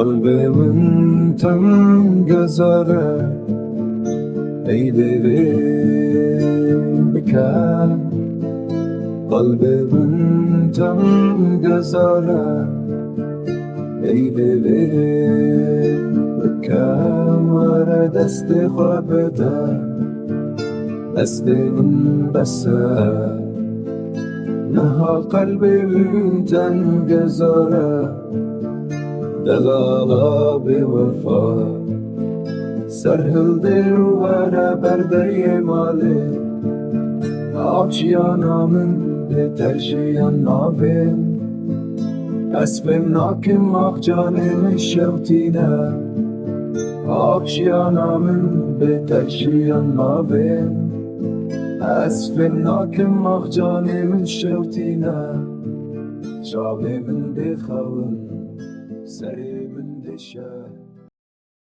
Kalbimin tam gözara eylerim bikar. Kalbimin tam gözara eylerim bikar. Vara dست خواب بدر دست من بسر نها قلبim تن gözara دلالا به وفا سرهلده رواره بر دریا ماله آبشیانامın به ترشیان نابim اسبم ناکم آخ جانم شوتینه آبشیانامın به ترشیان نابim اسبم ناکم آخ جانم شوتینه شابم بخون سري من دشا